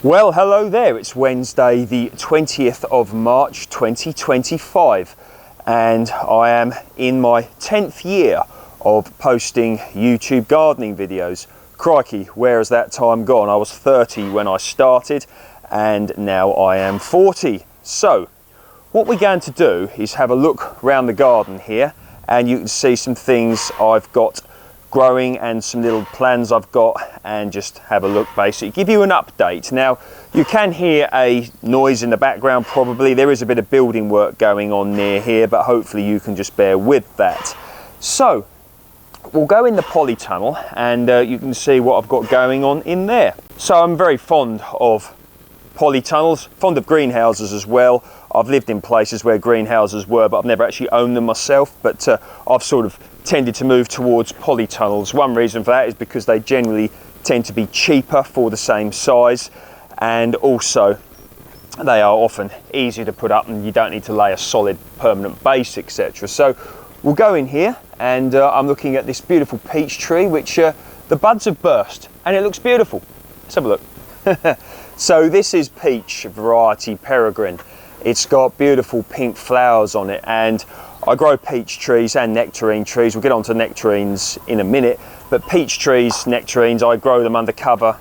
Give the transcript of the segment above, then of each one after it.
Well, hello there. It's Wednesday the 20th of March 2025 and I am in my 10th year of posting YouTube gardening videos. Crikey, where has that time gone? I was 30 when I started and now I am 40. So what we're going to do is have a look around the garden here and you can see some things I've got growing and some little plans I've got, and just have a look, basically give you an update. Now you can hear a noise in the background, probably there is a bit of building work going on near here, but hopefully you can just bear with that. So we'll go in the polytunnel and you can see what I've got going on in there. So I'm very fond of polytunnels, fond of greenhouses as well. I've lived in places where greenhouses were, but I've never actually owned them myself, but I've sort of tended to move towards polytunnels. One reason for that is because they generally tend to be cheaper for the same size, and also they are often easier to put up and you don't need to lay a solid permanent base, etc. So we'll go in here and I'm looking at this beautiful peach tree which the buds have burst and it looks beautiful. Let's have a look. So this is peach variety Peregrine. It's got beautiful pink flowers on it, and I grow peach trees and nectarine trees. We'll get on to nectarines in a minute, but peach trees, nectarines, I grow them under cover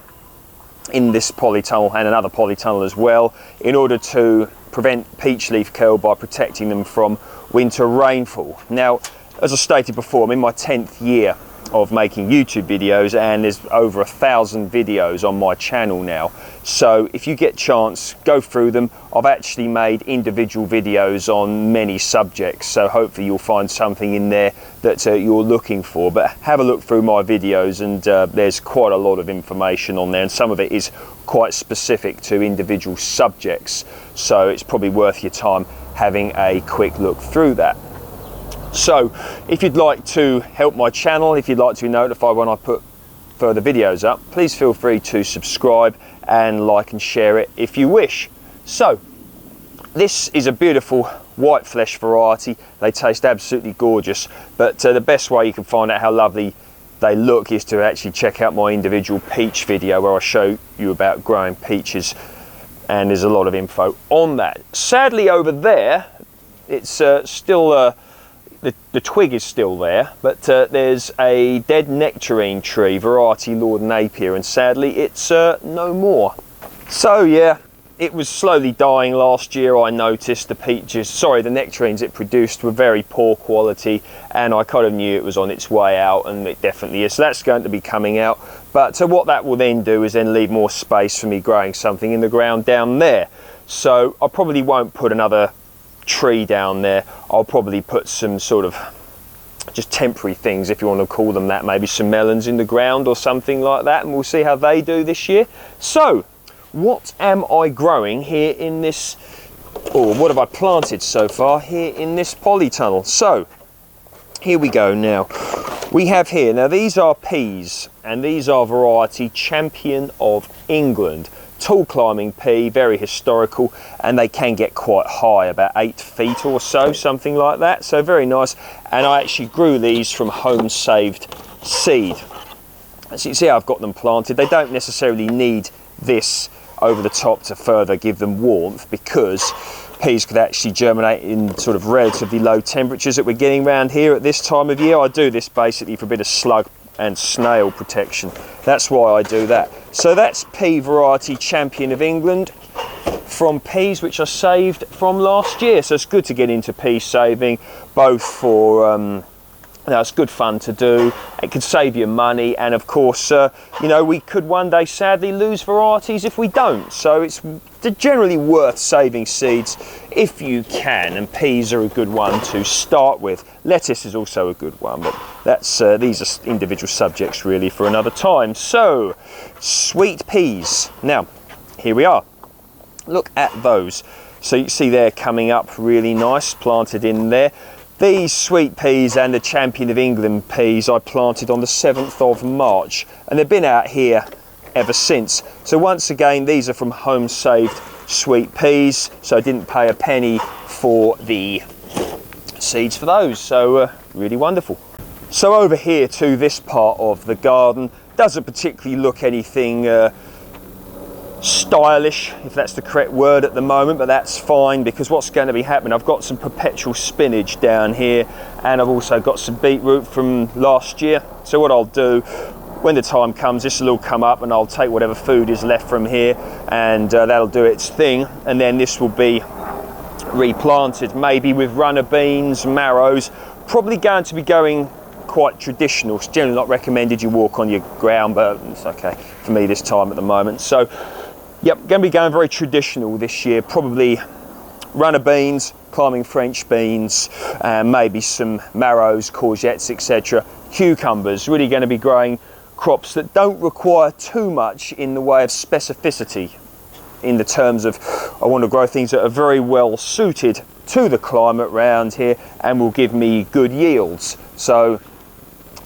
in this polytunnel and another polytunnel as well, in order to prevent peach leaf curl by protecting them from winter rainfall. Now, as I stated before, I'm in my 10th year of making YouTube videos and there's over 1,000 videos on my channel now. So if you get a chance, go through them. I've actually made individual videos on many subjects, so hopefully you'll find something in there that you're looking for. But have a look through my videos and there's quite a lot of information on there, and some of it is quite specific to individual subjects. So it's probably worth your time having a quick look through that. So if you'd like to help my channel, if you'd like to be notified when I put further videos up, please feel free to subscribe and like and share it if you wish. So this is a beautiful white flesh variety. They taste absolutely gorgeous, but the best way you can find out how lovely they look is to actually check out my individual peach video where I show you about growing peaches, and there's a lot of info on that. Sadly over there it's still the twig is still there, but there's a dead nectarine tree, variety Lord Napier, and sadly it's no more. So yeah, it was slowly dying last year. I noticed the nectarines it produced were very poor quality, and I kind of knew it was on its way out, and it definitely is. So that's going to be coming out, but what that will then do is then leave more space for me growing something in the ground down there. So I probably won't put another tree down there. I'll probably put some sort of just temporary things, if you want to call them that, maybe some melons in the ground or something like that, and we'll see how they do this year. So what am I growing here in this, or what have I planted so far here in this polytunnel? So here we go. Now we have here, now these are peas, and these are variety Champion of England. Tall climbing pea, very historical, and they can get quite high, about 8 feet or so, something like that. So very nice, and I actually grew these from home saved seed. As you can see, I've got them planted. They don't necessarily need this over the top to further give them warmth, because peas could actually germinate in sort of relatively low temperatures that we're getting around here at this time of year. I do this basically for a bit of slug and snail protection. That's why I do that. So that's pea variety Champion of England from peas which I saved from last year. So it's good to get into pea saving, both for it's good fun to do. It could save you money, and of course you know, we could one day sadly lose varieties if we don't. So it's generally worth saving seeds if you can, and peas are a good one to start with. Lettuce is also a good one, but that's these are individual subjects really for another time. So sweet peas, now here we are, look at those. So you see they're coming up really nice, planted in there. These sweet peas and the Champion of England peas I planted on the 7th of March, and they've been out here ever since. So once again, these are from home saved sweet peas, so I didn't pay a penny for the seeds for those. So really wonderful. So over here to this part of the garden, doesn't particularly look anything stylish, if that's the correct word at the moment, but that's fine, because what's going to be happening, I've got some perpetual spinach down here, and I've also got some beetroot from last year. So what I'll do, when the time comes, this will all come up, and I'll take whatever food is left from here, and that'll do its thing, and then this will be replanted, maybe with runner beans, marrows. Probably going to be going quite traditional. It's generally not recommended you walk on your ground, but it's okay for me this time at the moment. So yep, going to be going very traditional this year. Probably runner beans, climbing French beans, and maybe some marrows, courgettes, etc. Cucumbers. Really going to be growing crops that don't require too much in the way of specificity, in the terms of I want to grow things that are very well suited to the climate around here and will give me good yields. So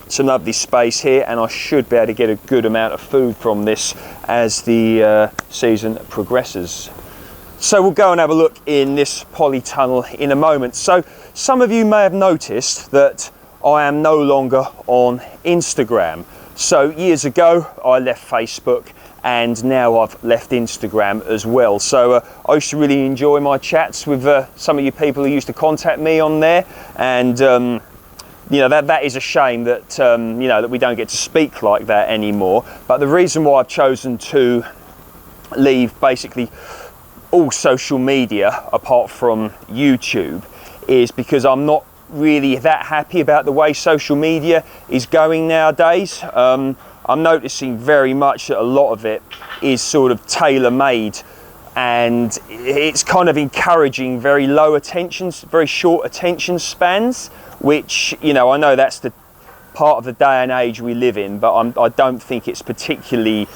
some lovely space here, and I should be able to get a good amount of food from this as the season progresses. So we'll go and have a look in this polytunnel in a moment. So some of you may have noticed that I am no longer on Instagram. So years ago I left Facebook, and now I've left Instagram as well. So I used to really enjoy my chats with some of you people who used to contact me on there, and you know, that is a shame that you know, that we don't get to speak like that anymore. But the reason why I've chosen to leave basically all social media apart from YouTube is because I'm not really that happy about the way social media is going nowadays. I'm noticing very much that a lot of it is sort of tailor-made, and it's kind of encouraging very low attentions, very short attention spans, which, you know, I know that's the part of the day and age we live in, but I don't think it's particularly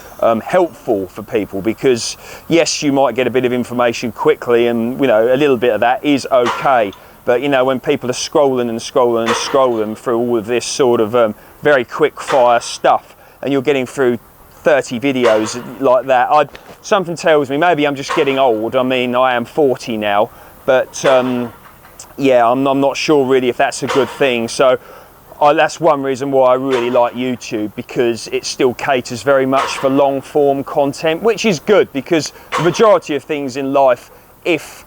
helpful for people, because yes, you might get a bit of information quickly, and you know, a little bit of that is okay, but you know, when people are scrolling and scrolling and scrolling through all of this sort of very quick fire stuff, and you're getting through 30 videos like that, something tells me maybe I'm just getting old. I mean, I am 40 now, but yeah, I'm not sure really if that's a good thing. So that's one reason why I really like YouTube, because it still caters very much for long form content, which is good, because the majority of things in life, if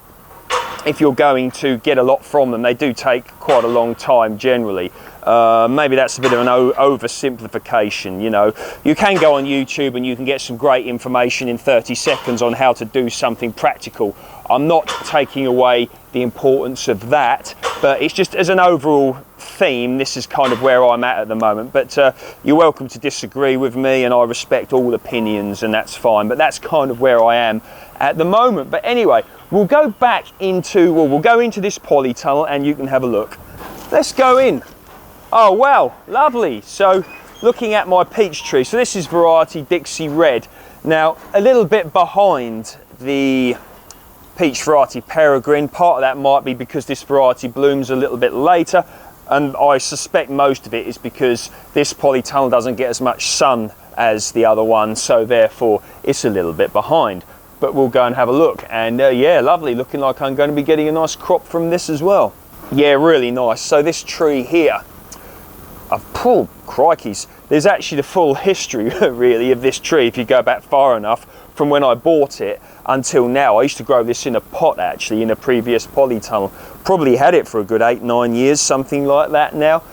you're going to get a lot from them, they do take quite a long time generally. Maybe that's a bit of an oversimplification. You know, you can go on YouTube and you can get some great information in 30 seconds on how to do something practical. I'm not taking away the importance of that, but it's just as an overall theme, this is kind of where I'm at the moment. But you're welcome to disagree with me, and I respect all opinions, and that's fine, but that's kind of where I am at the moment. But anyway, we'll go back into, well, we'll go into this polytunnel and you can have a look. Let's go in. Oh wow, lovely. So looking at my peach tree, so this is variety Dixie Red. Now a little bit behind the peach variety Peregrine. Part of that might be because this variety blooms a little bit later, and I suspect most of it is because this polytunnel doesn't get as much sun as the other one, so therefore it's a little bit behind. But we'll go and have a look, and yeah, lovely, looking like I'm going to be getting a nice crop from this as well. Yeah, really nice. So this tree here, I've pulled, crikeys, there's actually the full history really of this tree if you go back far enough, from when I bought it until now. I used to grow this in a pot actually in a previous polytunnel. Probably had it for a good 8-9 years, something like that now.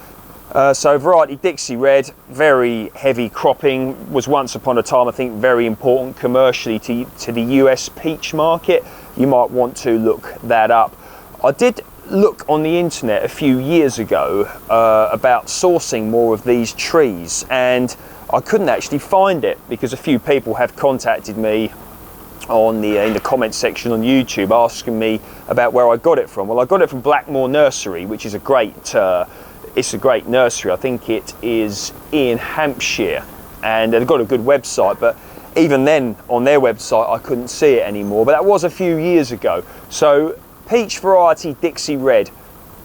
So variety Dixie Red, very heavy cropping, was once upon a time I think very important commercially to the US peach market. You might want to look that up. I did look on the internet a few years ago about sourcing more of these trees, and I couldn't actually find it, because a few people have contacted me on in the comment section on YouTube asking me about where I got it from. Well, I got it from Blackmore Nursery, which is a great it's a great nursery. I think it is in Hampshire, and they've got a good website, but even then on their website I couldn't see it anymore, but that was a few years ago. So peach variety Dixie Red,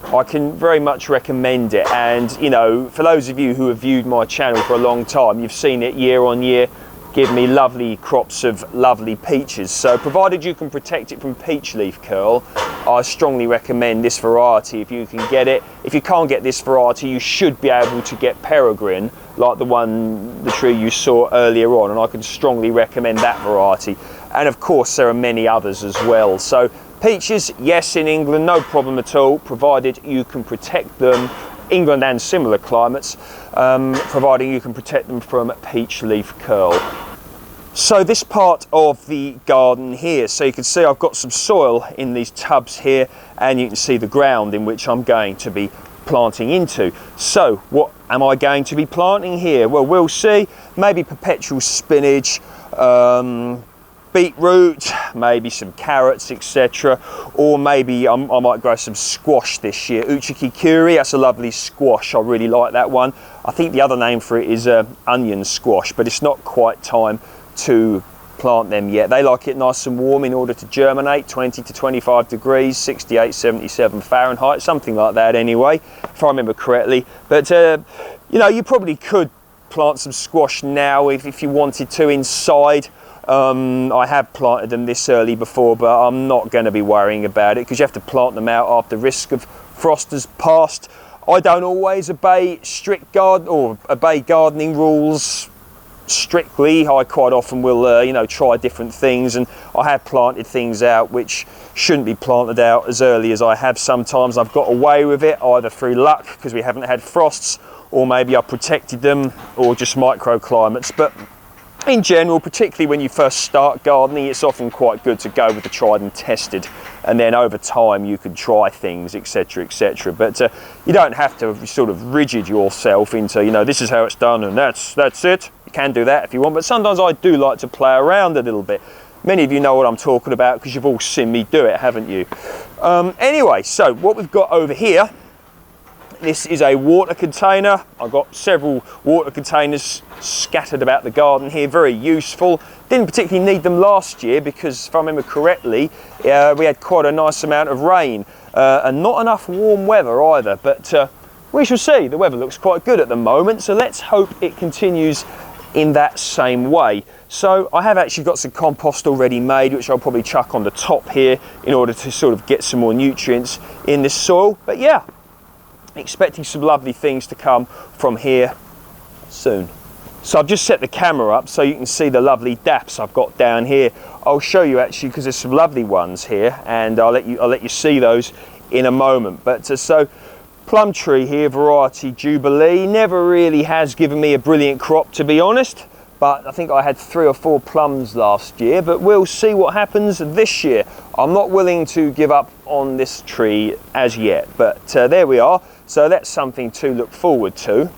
I can very much recommend it, and you know, for those of you who have viewed my channel for a long time, you've seen it year on year give me lovely crops of lovely peaches. So provided you can protect it from peach leaf curl, I strongly recommend this variety if you can get it. If you can't get this variety, you should be able to get Peregrine, like the tree you saw earlier on, and I can strongly recommend that variety. and of course there are many others as well. So peaches, yes, in England, no problem at all, provided you can protect them, England and similar climates, providing you can protect them from peach leaf curl. So this part of the garden here, so you can see I've got some soil in these tubs here, and you can see the ground in which I'm going to be planting into. So what am I going to be planting here? Well, we'll see. Maybe perpetual spinach, beetroot, maybe some carrots, etc. Or maybe I might grow some squash this year. Uchikikuri, that's a lovely squash. I really like that one. I think the other name for it is onion squash, but it's not quite time to plant them yet. They like it nice and warm in order to germinate, 20 to 25 degrees, 68, 77 Fahrenheit, something like that anyway, if I remember correctly. But you know, you probably could plant some squash now if you wanted to inside. I have planted them this early before, but I'm not going to be worrying about it because you have to plant them out after risk of frost has passed. I don't always obey gardening rules strictly. I quite often will you know, try different things, and I have planted things out which shouldn't be planted out as early as I have sometimes. I've got away with it either through luck because we haven't had frosts, or maybe I protected them, or just microclimates. But in general, particularly when you first start gardening, it's often quite good to go with the tried and tested, and then over time you can try things, etc, etc. But you don't have to sort of rigid yourself into, you know, this is how it's done and that's it. You can do that if you want, but sometimes I do like to play around a little bit. Many of you know what I'm talking about because you've all seen me do it, haven't you? Anyway, so what we've got over here, this is a water container. I've got several water containers scattered about the garden here, very useful. Didn't particularly need them last year because, if I remember correctly, we had quite a nice amount of rain and not enough warm weather either, but we shall see. The weather looks quite good at the moment, so let's hope it continues in that same way. So I have actually got some compost already made, which I'll probably chuck on the top here in order to sort of get some more nutrients in this soil. But yeah, expecting some lovely things to come from here soon. So I've just set the camera up so you can see the lovely daps I've got down here. I'll show you actually because there's some lovely ones here, and I'll let you see those in a moment. But so plum tree here, variety Jubilee, never really has given me a brilliant crop, to be honest, but I think I had 3 or 4 plums last year, but we'll see what happens this year. I'm not willing to give up on this tree as yet, but there we are. So that's something to look forward to.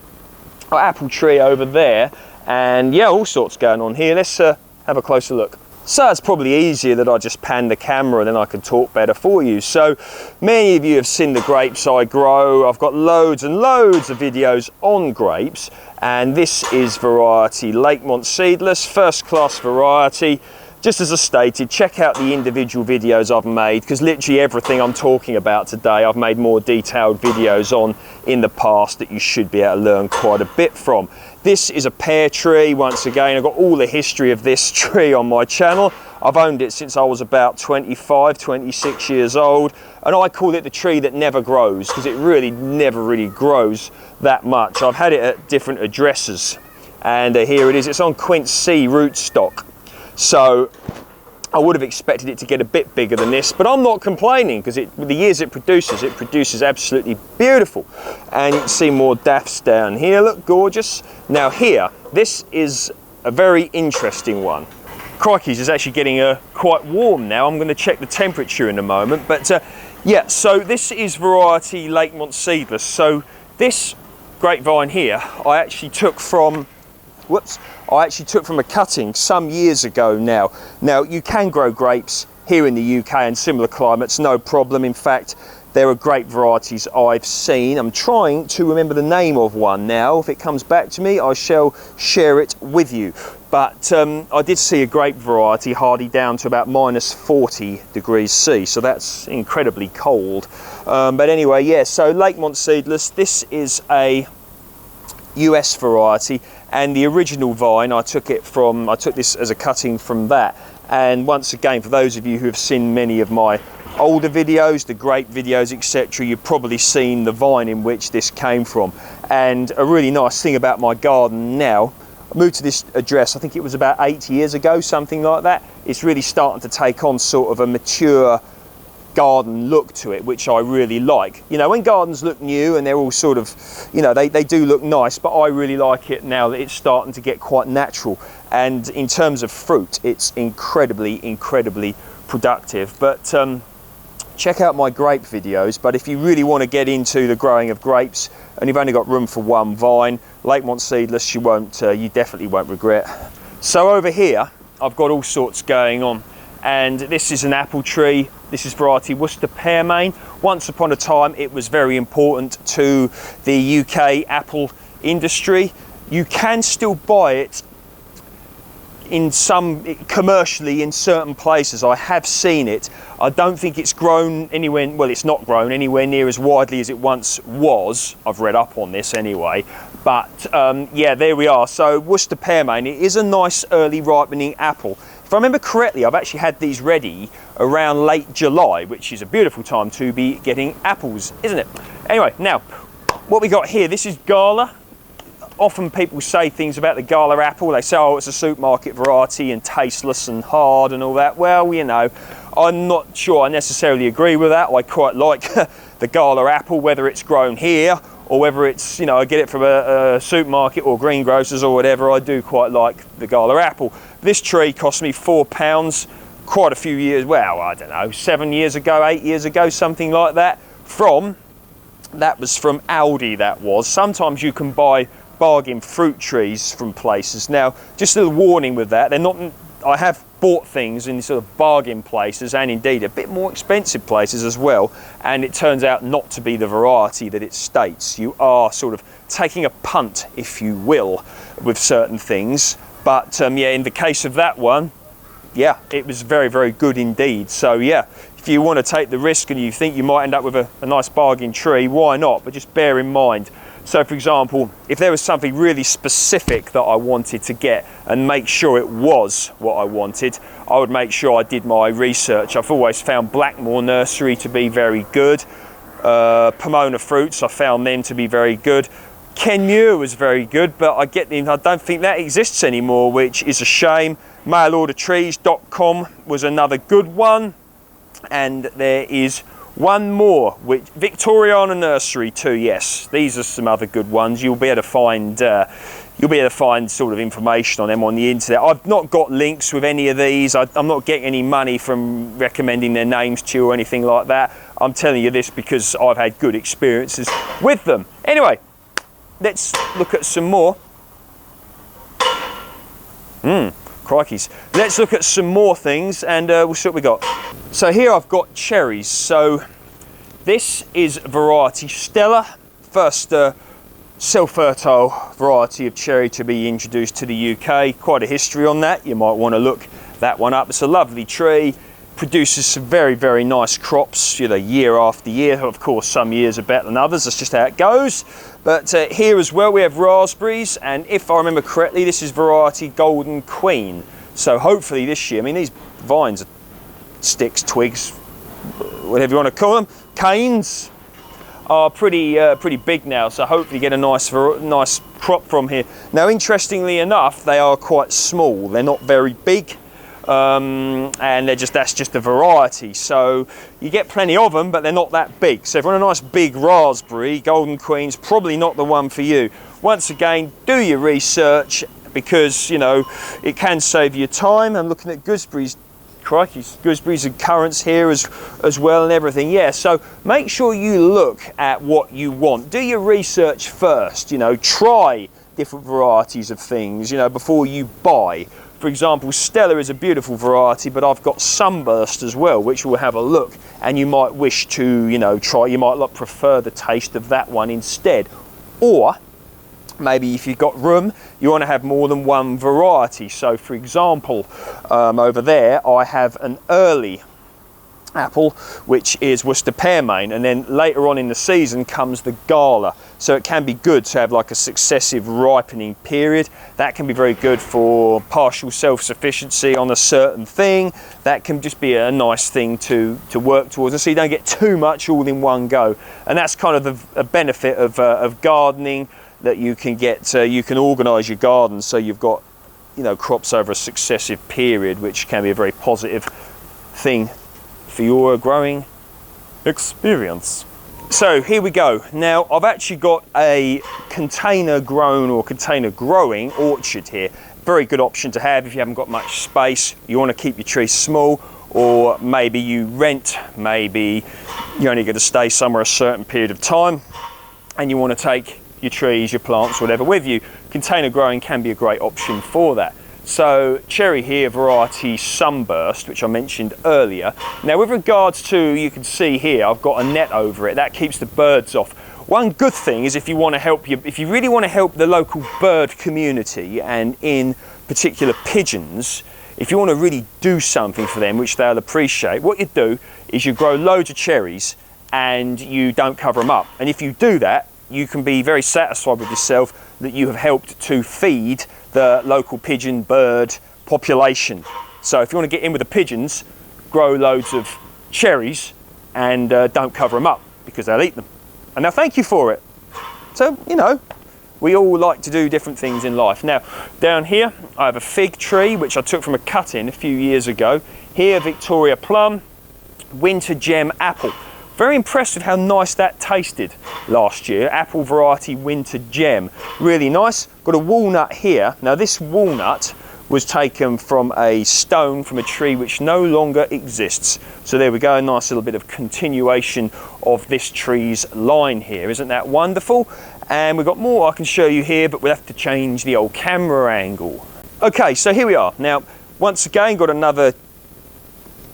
Our apple tree over there, and yeah, all sorts going on here. Let's have a closer look. So it's probably easier that I just pan the camera and then I can talk better for you. So many of you have seen the grapes I grow. I've got loads and loads of videos on grapes, and this is variety Lakemont Seedless, first class variety. Just as I stated, check out the individual videos I've made, because literally everything I'm talking about today I've made more detailed videos on in the past that you should be able to learn quite a bit from. This is a pear tree. Once again, I've got all the history of this tree on my channel. I've owned it since I was about 25, 26 years old, and I call it the tree that never grows because it really never really grows that much. I've had it at different addresses, and here it is. It's on Quince C rootstock. So I would have expected it to get a bit bigger than this, but I'm not complaining because with the years it produces absolutely beautiful. And you can see more daffs down here, look gorgeous. Now here, this is a very interesting one. Crikey's is actually getting quite warm now. I'm going to check the temperature in a moment, but yeah, so this is variety Lakemont Seedless. So this grapevine here, I actually took from a cutting some years ago now. Now, you can grow grapes here in the UK and similar climates, no problem. In fact, there are grape varieties I've seen. I'm trying to remember the name of one now. If it comes back to me, I shall share it with you. But I did see a grape variety hardy down to about -40 degrees C, so that's incredibly cold. But anyway, yeah, so Lakemont Seedless, this is a US variety, and the original vine I took this as a cutting from that. And once again, for those of you who have seen many of my older videos, the grape videos, etc., you've probably seen the vine in which this came from. And a really nice thing about my garden now, I moved to this address, I think it was about 8 years ago, something like that. It's really starting to take on sort of a mature garden look to it, which I really like. You know, when gardens look new and they're all sort of, you know, they do look nice, but I really like it now that it's starting to get quite natural. And in terms of fruit, it's incredibly productive. But check out my grape videos. But if you really want to get into the growing of grapes and you've only got room for one vine, Lakemont Seedless, you definitely won't regret. So over here, I've got all sorts going on. And this is an apple tree. This is variety Worcester Pearmain. Once upon a time, it was very important to the UK apple industry. You can still buy it commercially in certain places. I have seen it. I don't think it's grown anywhere, well, it's not grown anywhere near as widely as it once was. I've read up on this anyway. But yeah, there we are. So Worcester Pearmain, it is a nice early ripening apple. If I remember correctly, I've actually had these ready around late July, which is a beautiful time to be getting apples, isn't it? Anyway, now, what we got here, this is Gala. Often people say things about the Gala apple. They say, oh, it's a supermarket variety and tasteless and hard and all that. Well, you know, I'm not sure I necessarily agree with that. I quite like the Gala apple, whether it's grown here or whether it's, you know, I get it from a supermarket or greengrocers or whatever. I do quite like the Gala apple. This tree cost me £4 quite a few years, well, I don't know, 7 years ago, 8 years ago, something like that. That was from Aldi, that was. Sometimes you can buy bargain fruit trees from places. Now, just a little warning with that, they're not, I have bought things in sort of bargain places and indeed a bit more expensive places as well, and it turns out not to be the variety that it states. You are sort of taking a punt, if you will, with certain things. But yeah, in the case of that one, yeah, it was very good indeed. So yeah, if you want to take the risk and you think you might end up with a nice bargain tree, why not? But just bear in mind. So for example, if there was something really specific that I wanted to get and make sure it was what I wanted, I would make sure I did my research. I've always found Blackmore Nursery to be very good. Pomona Fruits, I found them to be very good. Kenmure was very good, but I don't think that exists anymore, which is a shame. Mailordertrees.com was another good one. And there is one more, which Victoriana Nursery too. Yes, these are some other good ones. You'll be able to find sort of information on them on the internet. I've not got links with any of these. I'm not getting any money from recommending their names to you or anything like that. I'm telling you this because I've had good experiences with them. Anyway, let's look at some more. Crikeys. Let's look at some more things and we'll see what we got. So here I've got cherries. So this is variety Stella, first self-fertile variety of cherry to be introduced to the UK. Quite a history on that. You might want to look that one up. It's a lovely tree, produces some very nice crops, you know, year after year. Of course, some years are better than others. That's just how it goes. But here as well we have raspberries, and if I remember correctly, this is variety Golden Queen. So hopefully this year, I mean, these vines are sticks, twigs, whatever you want to call them, canes, are pretty big now. So hopefully get a nice crop from here. Now, interestingly enough, they are quite small. They're not very big. And that's just a variety, so you get plenty of them, but they're not that big. So if you want a nice big raspberry, Golden Queen's probably not the one for you. Once again, do your research, because you know it can save you time. I'm looking at gooseberries. Crikey, gooseberries and currants here as well and everything. Yeah, so make sure you look at what you want. Do your research first, you know, try different varieties of things, you know, before you buy. For example, Stella is a beautiful variety, but I've got Sunburst as well, which we'll have a look, and you might wish to, you know, try. You might like prefer the taste of that one instead. Or maybe if you've got room, you want to have more than one variety. So for example, over there I have an early apple, which is Worcester Pearmain, and then later on in the season comes the Gala. So it can be good to have like a successive ripening period. That can be very good for partial self-sufficiency on a certain thing. That can just be a nice thing to work towards, and so you don't get too much all in one go. And that's kind of a benefit of gardening. that you can get, you can organise your garden so you've got, you know, crops over a successive period, which can be a very positive thing for your growing experience. So here we go. Now I've actually got a container grown or container growing orchard here. Very good option to have if you haven't got much space, you want to keep your trees small, or maybe you rent, maybe you're only going to stay somewhere a certain period of time and you want to take your trees, your plants, whatever with you. Container growing can be a great option for that. So cherry here, variety Sunburst, which I mentioned earlier. Now with regards to, you can see here, I've got a net over it. That keeps the birds off. One good thing is if you want to help if you really want to help the local bird community, and in particular pigeons, if you want to really do something for them, which they'll appreciate, what you do is you grow loads of cherries and you don't cover them up. And if you do that, you can be very satisfied with yourself that you have helped to feed the local pigeon bird population. So if you want to get in with the pigeons, grow loads of cherries and don't cover them up, because they'll eat them and they'll thank you for it. So, you know, we all like to do different things in life. Now down here I have a fig tree which I took from a cut-in a few years ago. Here, Victoria plum, winter gem apple. Very impressed with how nice that tasted last year. Apple variety winter gem, really nice. Got a walnut here. Now this walnut was taken from a stone from a tree which no longer exists. So there we go, a nice little bit of continuation of this tree's line here. Isn't that wonderful? And we've got more I can show you here, but we'll have to change the old camera angle. Okay, so here we are. Now, once again, got another,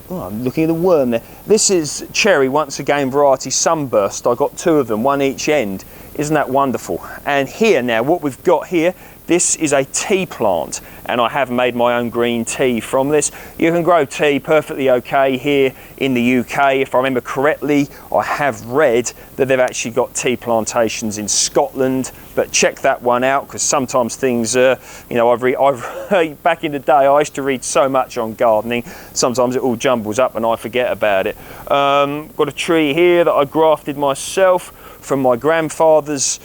oh, I'm looking at the worm there. This is cherry, once again, variety Sunburst. I got two of them, one each end. Isn't that wonderful? And here now, what we've got here, this is a tea plant, and I have made my own green tea from this. You can grow tea perfectly okay here in the UK. If I remember correctly, I have read that they've actually got tea plantations in Scotland, but check that one out, because sometimes things, you know, I've back in the day, I used to read so much on gardening, sometimes it all jumbles up and I forget about it. Got a tree here that I grafted myself from my grandfather's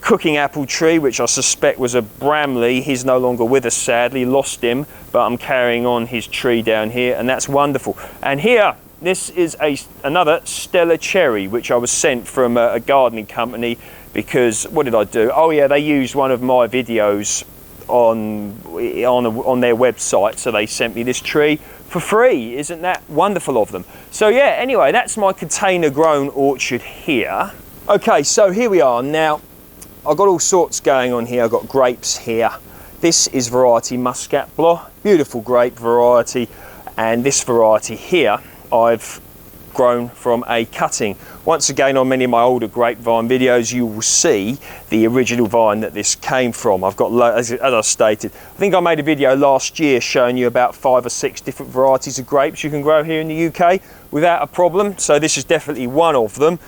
cooking apple tree, which I suspect was a Bramley. He's no longer with us, sadly, lost him, but I'm carrying on his tree down here, and that's wonderful. And here, this is another Stella cherry, which I was sent from a gardening company, because what did I do? Oh yeah, they used one of my videos on their website, so they sent me this tree for free. Isn't that wonderful of them? So yeah, anyway, that's my container grown orchard here. Okay, so here we are now. I've got all sorts going on here. I've got grapes here. This is variety Muscat Blanc, beautiful grape variety. And this variety here, I've grown from a cutting. Once again, on many of my older grapevine videos, you will see the original vine that this came from. I've got, as I stated, I think I made a video last year showing you about 5 or 6 different varieties of grapes you can grow here in the UK without a problem. So this is definitely one of them.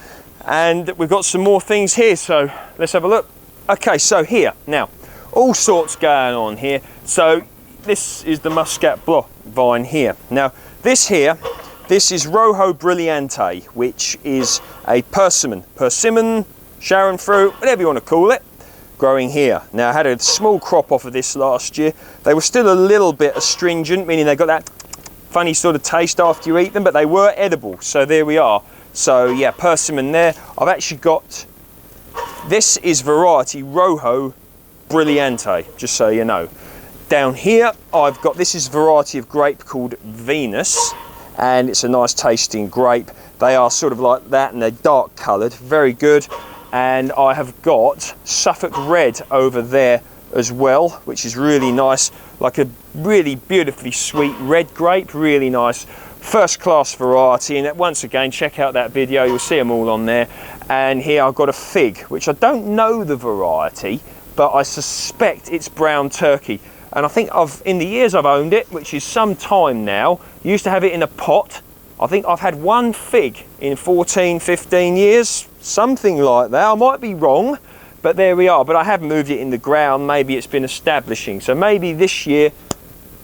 And we've got some more things here, so let's have a look. Okay, so here, now, all sorts going on here. So this is the Muscat Blanc vine here. Now, this here, this is Rojo Brilliante, which is a persimmon, Sharon fruit, whatever you want to call it, growing here. Now, I had a small crop off of this last year. They were still a little bit astringent, meaning they got that funny sort of taste after you eat them, but they were edible, so there we are. So yeah, persimmon there. I've actually got, this is variety Rojo Brilliante, just so you know. Down here, I've got, this is variety of grape called Venus, and it's a nice tasting grape. They are sort of like that, and they're dark coloured, very good. And I have got Suffolk Red over there as well, which is really nice, like a really beautifully sweet red grape, really nice. First class variety, and once again, check out that video, you'll see them all on there. And here I've got a fig, which I don't know the variety, but I suspect it's brown turkey. And I think in the years I've owned it, which is some time now, used to have it in a pot. I think I've had one fig in 14, 15 years, something like that. I might be wrong, but there we are. But I have moved it in the ground, maybe it's been establishing. So maybe this year,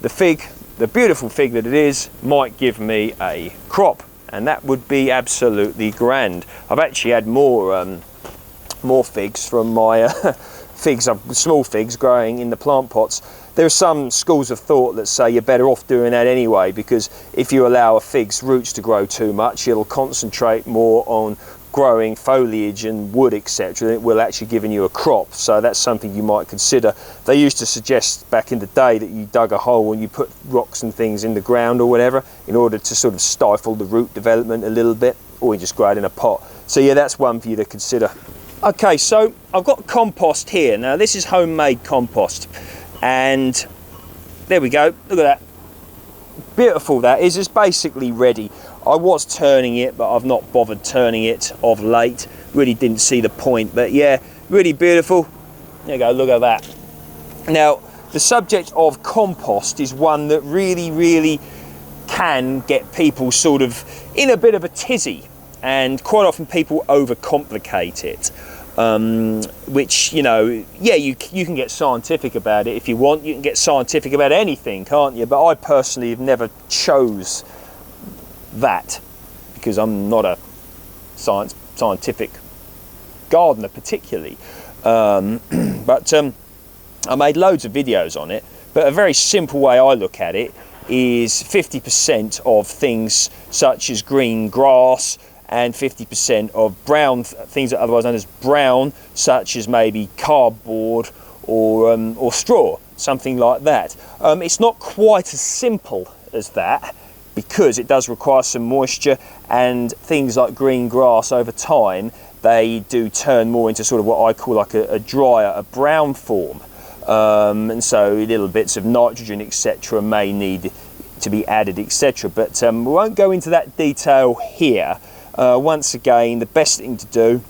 the fig, the beautiful fig that it is, might give me a crop, and that would be absolutely grand. I've actually had more more figs from my small figs growing in the plant pots. There are some schools of thought that say you're better off doing that anyway, because if you allow a fig's roots to grow too much, it'll concentrate more on growing foliage and wood, etc. It will actually giving you a crop. So that's something you might consider. They used to suggest back in the day that you dug a hole and you put rocks and things in the ground or whatever in order to sort of stifle the root development a little bit, or you just grow it in a pot. So yeah, that's one for you to consider. Okay, so I've got compost here. Now this is homemade compost, and there we go, look at that. Beautiful that is. It's basically ready. I was turning it, but I've not bothered turning it of late. Really didn't see the point, but yeah, really beautiful. There you go, look at that. Now, the subject of compost is one that really can get people sort of in a bit of a tizzy, and quite often people overcomplicate it. Which, you know, yeah, you can get scientific about it if you want. You can get scientific about anything, can't you? But I personally have never chose that, because I'm not a scientific gardener particularly. But I made loads of videos on it. But a very simple way I look at it is 50% of things such as green grass, and 50% of brown things that are otherwise known as brown, such as maybe cardboard or straw, something like that. It's not quite as simple as that, because it does require some moisture, and things like green grass over time, they do turn more into sort of what I call like a drier, a brown form. And so little bits of nitrogen, etc., may need to be added, etc. But we won't go into that detail here. Once again, the best thing to do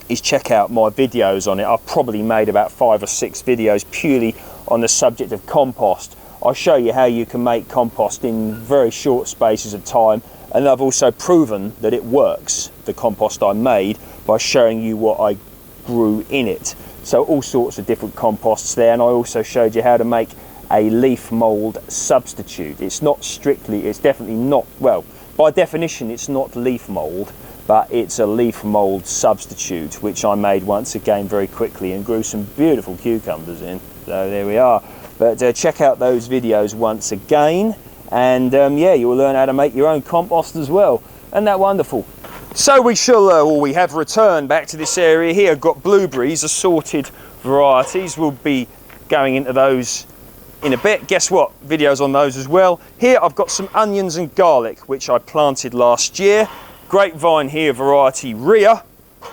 is check out my videos on it. I've probably made about 5 or 6 videos purely on the subject of compost. I'll show you how you can make compost in very short spaces of time, and I've also proven that it works, the compost I made, by showing you what I grew in it. So all sorts of different composts there, and I also showed you how to make a leaf mould substitute. It's definitely not, well, by definition it's not leaf mould, but it's a leaf mould substitute, which I made once again very quickly and grew some beautiful cucumbers in. So there we are. But check out those videos once again, and yeah, you'll learn how to make your own compost as well. Isn't that wonderful? So we have returned back to this area here. Got blueberries, assorted varieties. We'll be going into those in a bit. Guess what? Videos on those as well. Here I've got some onions and garlic, which I planted last year. Grapevine here, variety Rhea.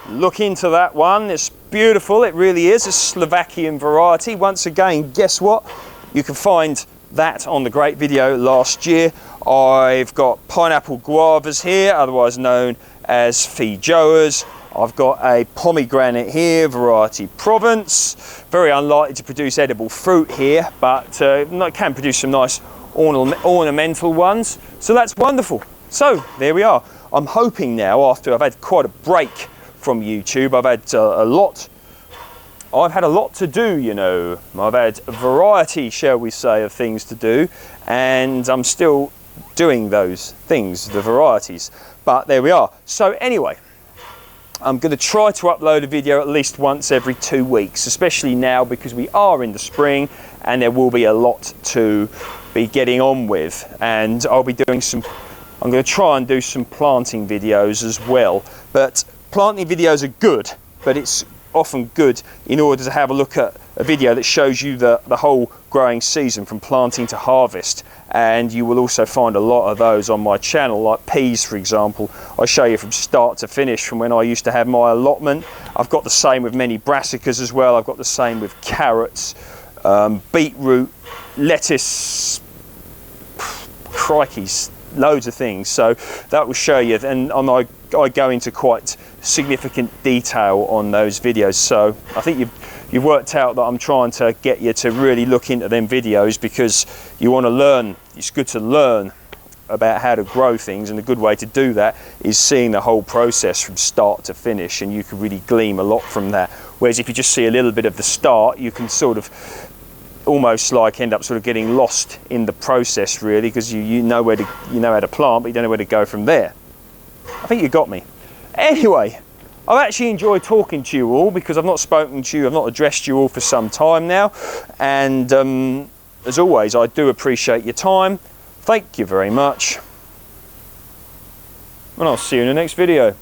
Look into that one. It's beautiful. It really is a Slovakian variety. Once again, guess what? You can find that on the Grape video last year. I've got pineapple guavas here, otherwise known as feijoas. I've got a pomegranate here, variety Provence. Very unlikely to produce edible fruit here, but can produce some nice ornamental ones. So that's wonderful. So there we are. I'm hoping now, after I've had quite a break from YouTube, I've had a lot to do, you know. I've had a variety, shall we say, of things to do, and I'm still doing those things, the varieties. But there we are. So anyway, I'm going to try to upload a video at least once every 2 weeks, especially now because we are in the spring and there will be a lot to be getting on with. And I'm going to try and do some planting videos as well. But planting videos are good, but it's often good in order to have a look at a video that shows you the whole growing season from planting to harvest. And you will also find a lot of those on my channel, like peas, for example. I show you from start to finish from when I used to have my allotment. I've got the same with many brassicas as well. I've got the same with carrots, beetroot, lettuce, crikeys, loads of things. So that will show you, and I go into quite significant detail on those videos. So I think you've worked out that I'm trying to get you to really look into them videos, because you want to learn. It's good to learn about how to grow things, and a good way to do that is seeing the whole process from start to finish, and you can really glean a lot from that. Whereas if you just see a little bit of the start, you can sort of almost like end up sort of getting lost in the process, really, because you know how to plant, but you don't know where to go from there. I think you got me. Anyway, I've actually enjoyed talking to you all, because I've not spoken to you, I've not addressed you all for some time now. And as always, I do appreciate your time. Thank you very much. And I'll see you in the next video.